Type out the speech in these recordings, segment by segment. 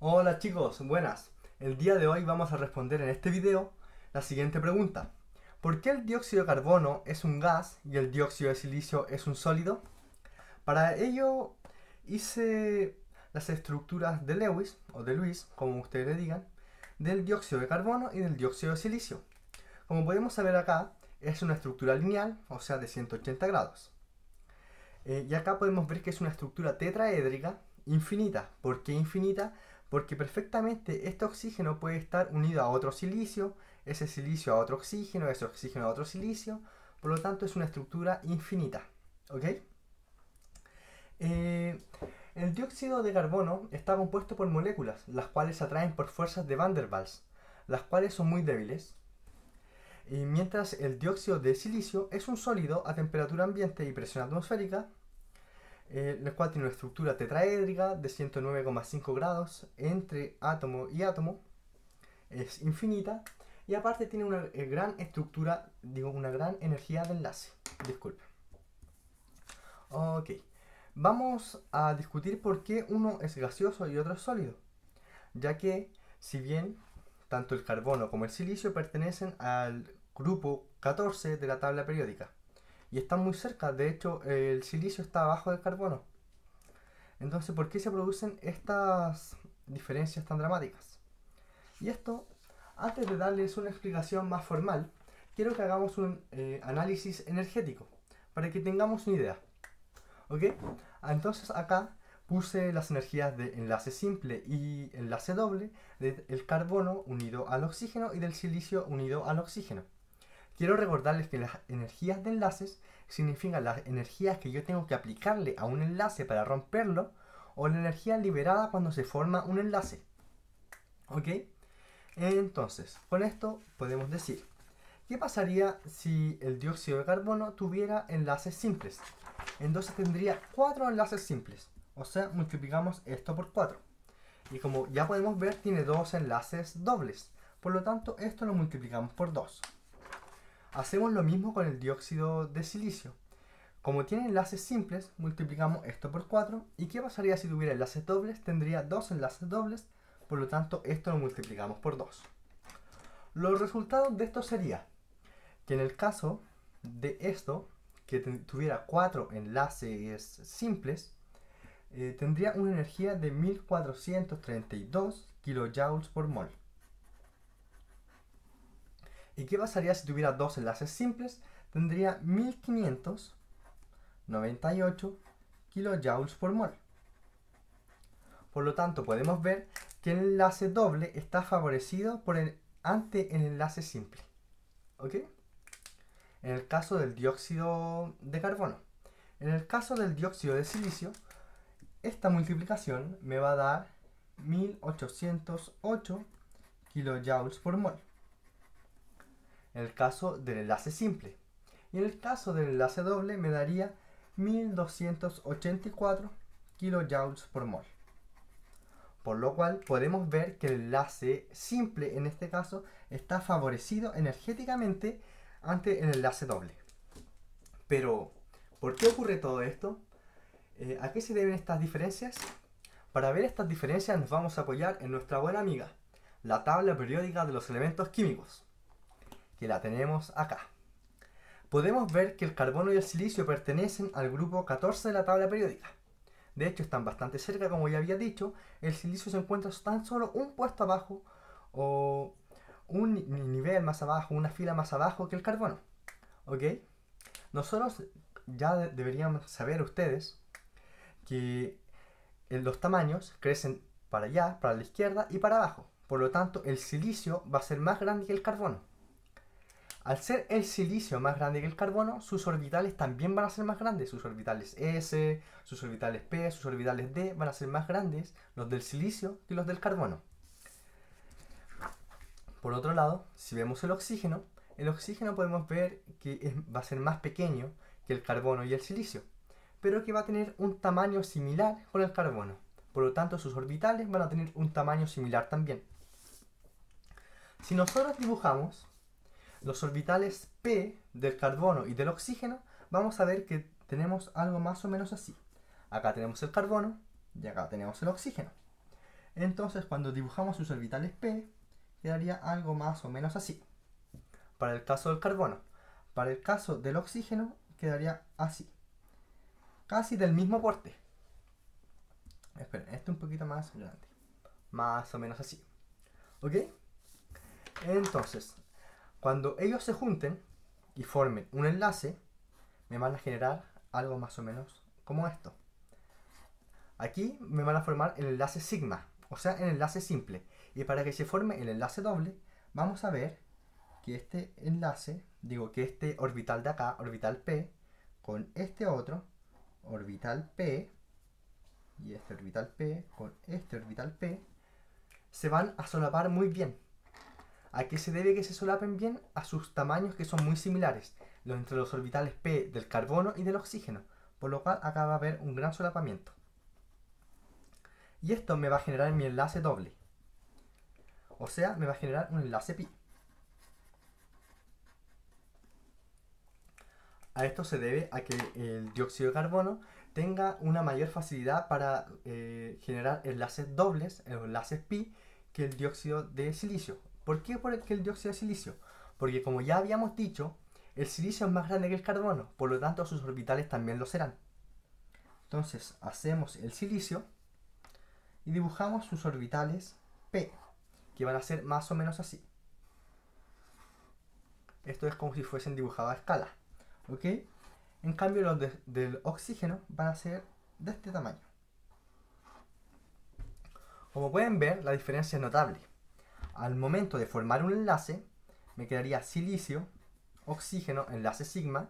Hola chicos, buenas. El día de hoy vamos a responder en este video la siguiente pregunta. ¿Por qué el dióxido de carbono es un gas y el dióxido de silicio es un sólido? Para ello hice las estructuras de Lewis, o de Lewis, como ustedes le digan, del dióxido de carbono y del dióxido de silicio. Como podemos saber acá, es una estructura lineal, o sea de 180 grados. Y acá podemos ver que es una estructura tetraédrica infinita. ¿Por qué infinita? Porque perfectamente este oxígeno puede estar unido a otro silicio, ese silicio a otro oxígeno, ese oxígeno a otro silicio. Por lo tanto es una estructura infinita. ¿Ok? Eh, el dióxido de carbono está compuesto por moléculas, las cuales se atraen por fuerzas de Van der Waals, las cuales son muy débiles. Y mientras el dióxido de silicio es un sólido a temperatura ambiente y presión atmosférica, el cual tiene una estructura tetraédrica de 109,5 grados entre átomo y átomo, es infinita y aparte tiene una gran estructura, digo, una gran energía de enlace. Disculpe. Ok, vamos a discutir por qué uno es gaseoso y otro es sólido, ya que si bien tanto el carbono como el silicio pertenecen al grupo 14 de la tabla periódica y están muy cerca, de hecho el silicio está abajo del carbono. Entonces, ¿por qué se producen estas diferencias tan dramáticas? Y esto, antes de darles una explicación más formal, quiero que hagamos un análisis energético para que tengamos una idea. ¿Ok? Entonces acá puse las energías de enlace simple y enlace doble del carbono unido al oxígeno y del silicio unido al oxígeno. Quiero recordarles que las energías de enlaces significan las energías que yo tengo que aplicarle a un enlace para romperlo o la energía liberada cuando se forma un enlace. ¿Ok? Entonces, con esto podemos decir, ¿qué pasaría si el dióxido de carbono tuviera enlaces simples? Entonces tendría 4 enlaces simples. O sea, multiplicamos esto por 4. Y como ya podemos ver, tiene 2 enlaces dobles. Por lo tanto, esto lo multiplicamos por 2. Hacemos lo mismo con el dióxido de silicio. Como tiene enlaces simples, multiplicamos esto por 4. ¿Y qué pasaría si tuviera enlaces dobles? Tendría 2 enlaces dobles, por lo tanto esto lo multiplicamos por 2. Los resultados de esto sería que en el caso de esto, que tuviera 4 enlaces simples, tendría una energía de 1432 kilojoules por mol. ¿Y qué pasaría si tuviera 2 enlaces simples? Tendría 1598 kilojoules por mol. Por lo tanto, podemos ver que el enlace doble está favorecido ante el enlace simple. ¿Ok? En el caso del dióxido de carbono. En el caso del dióxido de silicio, esta multiplicación me va a dar 1808 kilojoules por mol. En el caso del enlace simple. Y en el caso del enlace doble me daría 1284 kilojoules por mol. Por lo cual podemos ver que el enlace simple en este caso está favorecido energéticamente ante el enlace doble. Pero, ¿por qué ocurre todo esto? ¿A qué se deben estas diferencias? Para ver estas diferencias nos vamos a apoyar en nuestra buena amiga, la tabla periódica de los elementos químicos, que la tenemos acá. Podemos ver que el carbono y el silicio pertenecen al grupo 14 de la tabla periódica. De hecho, están bastante cerca, como ya había dicho. El silicio se encuentra tan solo un puesto abajo o un nivel más abajo, una fila más abajo que el carbono. ¿Ok? Nosotros ya deberían saber ustedes que los tamaños crecen para allá, para la izquierda y para abajo. Por lo tanto, el silicio va a ser más grande que el carbono. Al ser el silicio más grande que el carbono, sus orbitales también van a ser más grandes. Sus orbitales S, sus orbitales P, sus orbitales D van a ser más grandes los del silicio que los del carbono. Por otro lado, si vemos el oxígeno podemos ver que va a ser más pequeño que el carbono y el silicio, pero que va a tener un tamaño similar con el carbono. Por lo tanto, sus orbitales van a tener un tamaño similar también. Si nosotros dibujamos los orbitales P del carbono y del oxígeno, vamos a ver que tenemos algo más o menos así. Acá tenemos el carbono y acá tenemos el oxígeno. Entonces, cuando dibujamos sus orbitales p, quedaría algo más o menos así. Para el caso del carbono. Para el caso del oxígeno, quedaría así. Casi del mismo porte. Esperen, este un poquito más grande. Más o menos así. ¿Ok? Entonces, cuando ellos se junten y formen un enlace, me van a generar algo más o menos como esto. Aquí me van a formar el enlace sigma, o sea, el enlace simple. Y para que se forme el enlace doble, vamos a ver que este enlace, que este orbital de acá, orbital P, con este otro, orbital P, y este orbital P, con este orbital P, se van a solapar muy bien. ¿A qué se debe que se solapen bien? A sus tamaños que son muy similares, entre los orbitales P del carbono y del oxígeno, por lo cual acá va a haber un gran solapamiento. Y esto me va a generar mi enlace doble. O sea, me va a generar un enlace pi. A esto se debe a que el dióxido de carbono tenga una mayor facilidad para generar enlaces dobles, enlaces pi, que el dióxido de silicio. ¿Por qué que el dióxido de silicio? Porque como ya habíamos dicho, el silicio es más grande que el carbono, por lo tanto sus orbitales también lo serán. Entonces hacemos el silicio y dibujamos sus orbitales p, que van a ser más o menos así. Esto es como si fuesen dibujados a escala. ¿Ok? En cambio los del oxígeno van a ser de este tamaño. Como pueden ver, la diferencia es notable. Al momento de formar un enlace, me quedaría silicio, oxígeno, enlace sigma.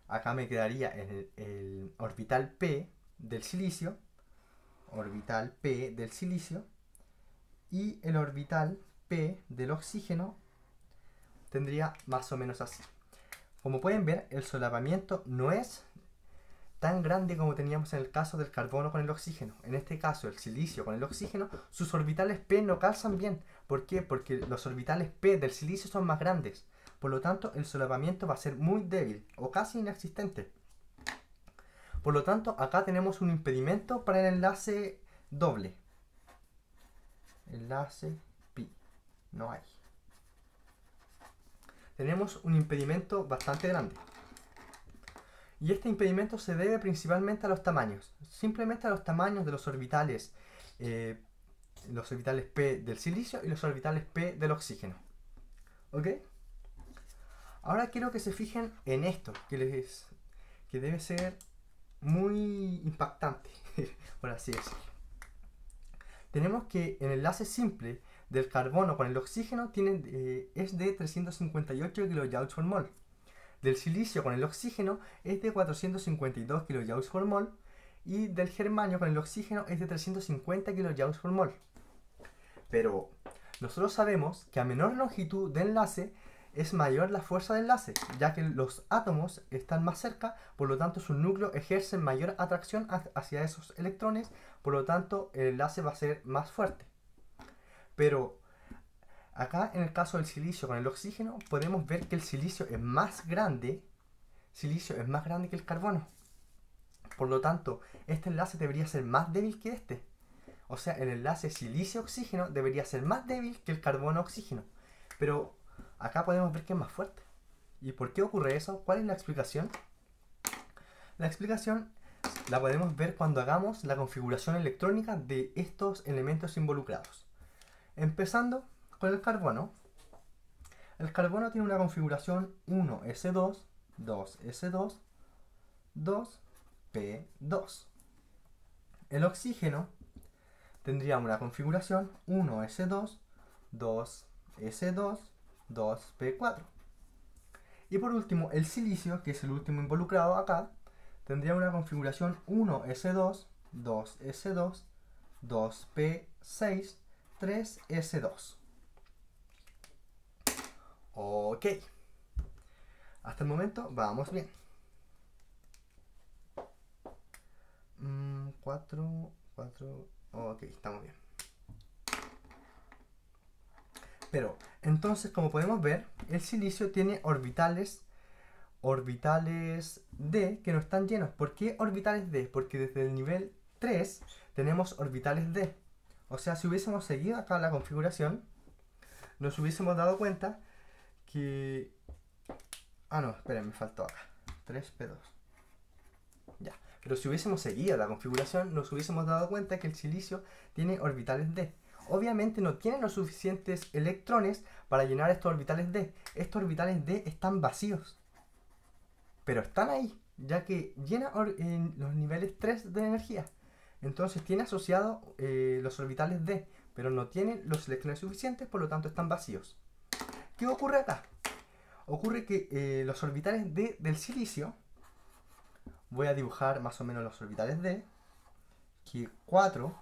Acá me quedaría el orbital P del silicio, orbital P del silicio, y el orbital P del oxígeno tendría más o menos así. Como pueden ver, el solapamiento no es tan grande como teníamos en el caso del carbono con el oxígeno. En este caso, el silicio con el oxígeno, sus orbitales P no calzan bien. ¿Por qué? Porque los orbitales P del silicio son más grandes. Por lo tanto, el solapamiento va a ser muy débil o casi inexistente. Por lo tanto, acá tenemos un impedimento para el enlace doble. Enlace pi. No hay. Tenemos un impedimento bastante grande. Y este impedimento se debe principalmente a los tamaños. Simplemente a los tamaños de los orbitales P del silicio y los orbitales P del oxígeno. ¿Ok? Ahora quiero que se fijen en esto, que debe ser muy impactante, por así decirlo. Tenemos que el enlace simple del carbono con el oxígeno es de 358 kJ por mol. Del silicio con el oxígeno es de 452 kJ por mol. Y del germanio con el oxígeno es de 350 kJ por mol. Pero nosotros sabemos que a menor longitud de enlace es mayor la fuerza de enlace, ya que los átomos están más cerca, por lo tanto sus núcleos ejercen mayor atracción hacia esos electrones, por lo tanto el enlace va a ser más fuerte. Pero acá en el caso del silicio con el oxígeno podemos ver que el silicio es más grande que el carbono. Por lo tanto, este enlace debería ser más débil que este. O sea, el enlace silicio-oxígeno debería ser más débil que el carbono-oxígeno. Pero acá podemos ver que es más fuerte. ¿Y por qué ocurre eso? ¿Cuál es la explicación? La explicación la podemos ver cuando hagamos la configuración electrónica de estos elementos involucrados. Empezando con el carbono. El carbono tiene una configuración 1s2, 2s2, 2p2. El oxígeno tendría una configuración 1s2, 2s2, 2p4. Y por último, el silicio, que es el último involucrado acá, tendría una configuración 1s2, 2s2, 2p6, 3s2. Ok. Hasta el momento vamos bien. 4. Ok, estamos bien. Pero, entonces, como podemos ver, el silicio tiene orbitales D que no están llenos. ¿Por qué orbitales D? Porque desde el nivel 3 tenemos orbitales d. O sea, si hubiésemos seguido acá la configuración, nos hubiésemos dado cuenta que... Ah, no, esperen, me faltó acá. 3p2. Ya. Pero si hubiésemos seguido la configuración, nos hubiésemos dado cuenta que el silicio tiene orbitales d. Obviamente no tiene los suficientes electrones para llenar estos orbitales d. Estos orbitales d están vacíos. Pero están ahí, ya que llena en los niveles 3 de energía. Entonces tiene asociado los orbitales d, pero no tiene los electrones suficientes, por lo tanto están vacíos. ¿Qué ocurre acá? Ocurre que los orbitales d del silicio, voy a dibujar más o menos los orbitales d, que 4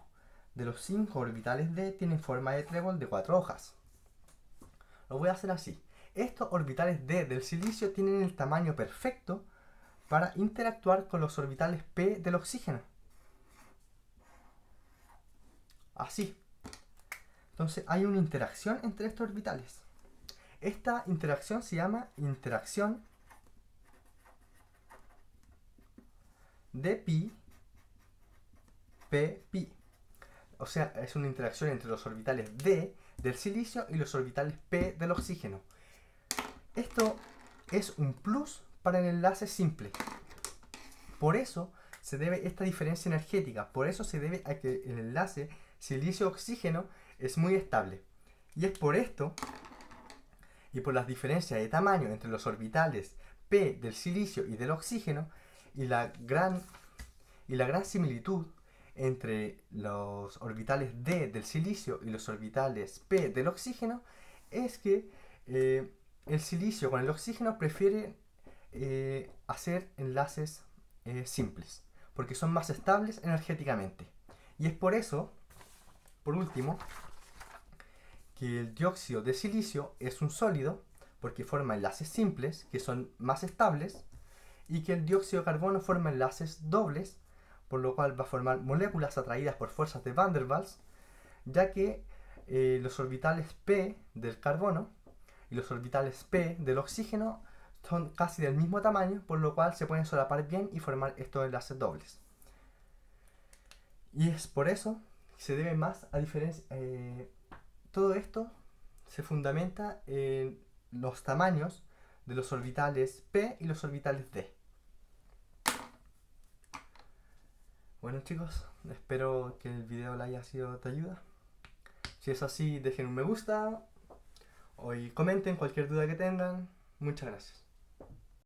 de los 5 orbitales d tienen forma de trébol de 4 hojas. Lo voy a hacer así. Estos orbitales d del silicio tienen el tamaño perfecto para interactuar con los orbitales p del oxígeno. Así. Entonces hay una interacción entre estos orbitales. Esta interacción se llama interacción de pi p pi. O sea, es una interacción entre los orbitales d del silicio y los orbitales p del oxígeno. Esto es un plus para el enlace simple. Por eso se debe esta diferencia energética. Por eso se debe a que el enlace silicio-oxígeno es muy estable. Y es por esto, y por las diferencias de tamaño entre los orbitales p del silicio y del oxígeno, y la gran similitud entre los orbitales d del silicio y los orbitales p del oxígeno, es que el silicio con el oxígeno prefiere hacer enlaces simples, porque son más estables energéticamente. Y es por eso, por último, que el dióxido de silicio es un sólido, porque forma enlaces simples, que son más estables, y que el dióxido de carbono forma enlaces dobles, por lo cual va a formar moléculas atraídas por fuerzas de Van der Waals, ya que los orbitales p del carbono y los orbitales p del oxígeno son casi del mismo tamaño, por lo cual se pueden solapar bien y formar estos enlaces dobles. Y es por eso que se debe más a diferencia... todo esto se fundamenta en los tamaños de los orbitales p y los orbitales d. Bueno chicos, espero que el video les haya sido de ayuda. Si es así, dejen un me gusta y comenten cualquier duda que tengan. Muchas gracias.